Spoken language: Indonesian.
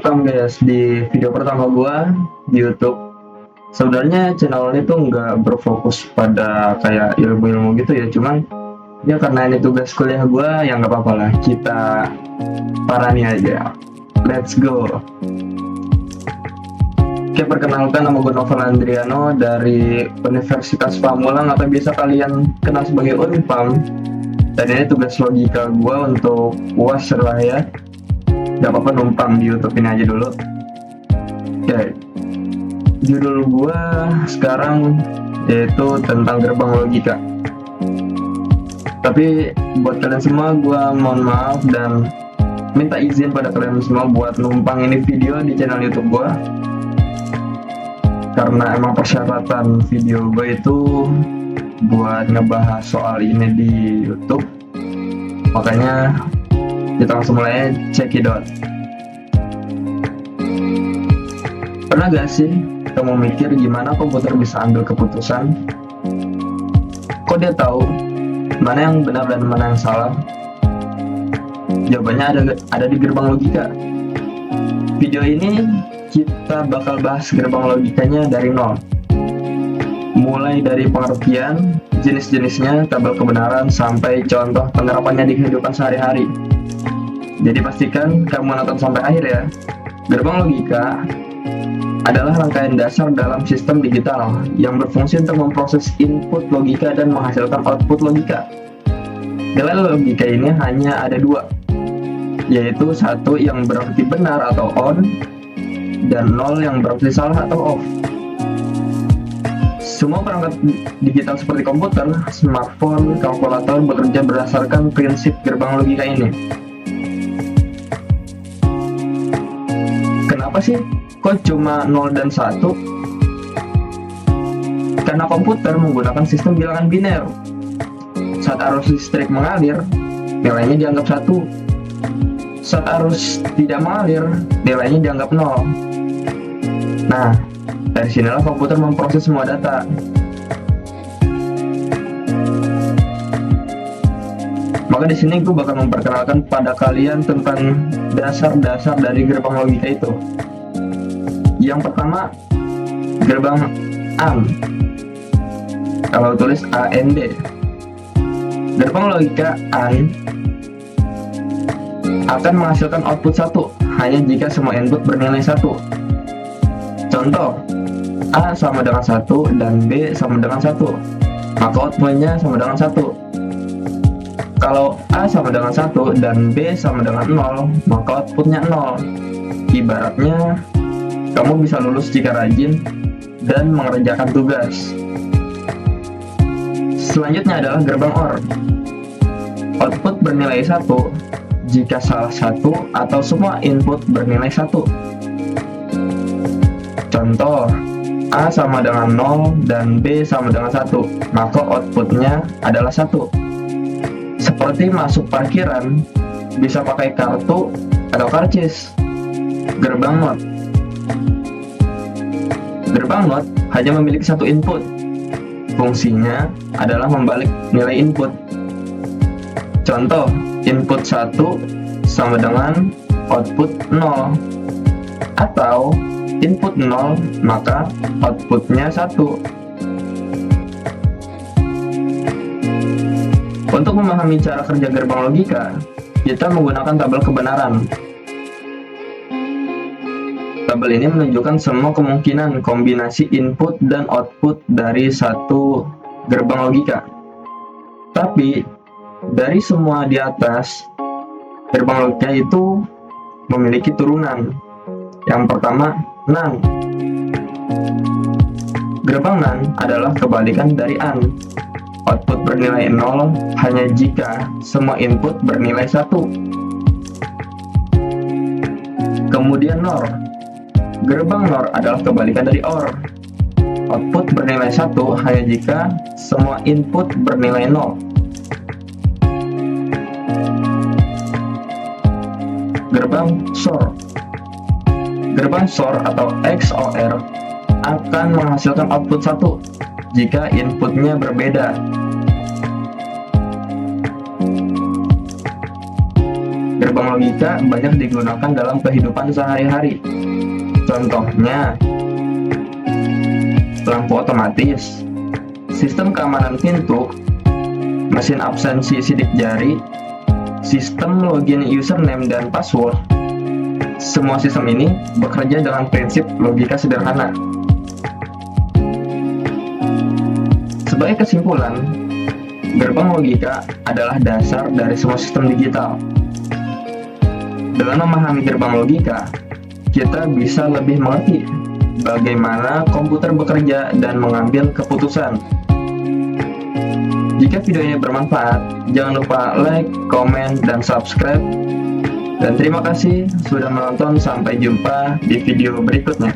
welcome guys di video pertama gua di YouTube. Sebenarnya channel ini tuh nggak berfokus pada kayak ilmu-ilmu gitu ya, cuman ya karena ini tugas kuliah gua, ya nggak apa-apa lah, kita parani aja. Let's go. Oke, perkenalkan, nama gue Novel Andriano dari Universitas Pamulang atau biasa kalian kenal sebagai Unpam. Dan ini tugas logika gue untuk UAS lah ya. Gak apa-apa numpang di YouTube ini aja dulu. Oke, judul gue sekarang yaitu tentang gerbang logika. Tapi buat kalian semua gue mohon maaf dan minta izin pada kalian semua buat numpang ini video di channel YouTube gue, karena emang persyaratan video gue itu buat ngebahas soal ini di YouTube. Makanya kita langsung mulai, check it out. Pernah gak sih kamu mikir gimana komputer bisa ambil keputusan? Kok dia tahu mana yang benar dan mana yang salah? Jawabannya ada di gerbang logika. Video ini kita bakal bahas gerbang logikanya dari nol, mulai dari pengertian, jenis-jenisnya, tabel kebenaran, sampai contoh penerapannya di kehidupan sehari-hari. Jadi pastikan kamu nonton sampai akhir ya. Gerbang logika adalah rangkaian dasar dalam sistem digital yang berfungsi untuk memproses input logika dan menghasilkan output logika. Nilai logika ini hanya ada dua, yaitu satu yang berarti benar atau on, dan nol yang berarti salah atau off. Semua perangkat digital seperti komputer, smartphone, kalkulator bekerja berdasarkan prinsip gerbang logika ini. Kenapa sih kok cuma 0 dan 1? Karena komputer menggunakan sistem bilangan biner. Saat arus listrik mengalir, nilainya dianggap 1. Saat arus tidak mengalir, nilainya dianggap 0. Nah, dari sinilah komputer memproses semua data. Maka di sini gue bakal memperkenalkan pada kalian tentang dasar-dasar dari gerbang logika itu. Yang pertama, gerbang AND. Kalau tulis AND. Gerbang logika AND akan menghasilkan output 1 hanya jika semua input bernilai 1. Contoh, A sama dengan 1 dan B sama dengan 1, maka outputnya sama dengan 1. Kalau A sama dengan 1 dan B sama dengan 0, maka outputnya 0. Ibaratnya, kamu bisa lulus jika rajin dan mengerjakan tugas. Selanjutnya adalah gerbang OR. Output bernilai 1 jika salah satu atau semua input bernilai 1. Contoh, A sama dengan 0 dan B sama dengan 1, maka outputnya adalah 1. Seperti masuk parkiran, bisa pakai kartu atau karcis. Gerbang NOT. Gerbang NOT hanya memiliki satu input. Fungsinya adalah membalik nilai input. Contoh, input 1 sama dengan output 0. Atau input 0 maka outputnya 1. Untuk memahami cara kerja gerbang logika, kita menggunakan tabel kebenaran. Tabel ini menunjukkan semua kemungkinan kombinasi input dan output dari satu gerbang logika. Tapi, dari semua di atas, gerbang logika itu memiliki turunan. Yang pertama, NaN. Gerbang NaN adalah kebalikan dari AND. Output bernilai 0 hanya jika semua input bernilai 1. Kemudian NOR. Gerbang NOR adalah kebalikan dari OR. Output bernilai 1 hanya jika semua input bernilai 0. Gerbang XOR. Gerbang XOR atau XOR akan menghasilkan output 1 jika inputnya berbeda. gerbang logika banyak digunakan dalam kehidupan sehari-hari. Contohnya, lampu otomatis, sistem keamanan pintu, mesin absensi sidik jari, sistem login username dan password. Semua sistem ini bekerja dengan prinsip logika sederhana. Sebagai kesimpulan, gerbang logika adalah dasar dari semua sistem digital. Dengan memahami gerbang logika, kita bisa lebih mengerti bagaimana komputer bekerja dan mengambil keputusan. Jika video ini bermanfaat, jangan lupa like, komen, dan subscribe. Dan terima kasih sudah menonton, sampai jumpa di video berikutnya.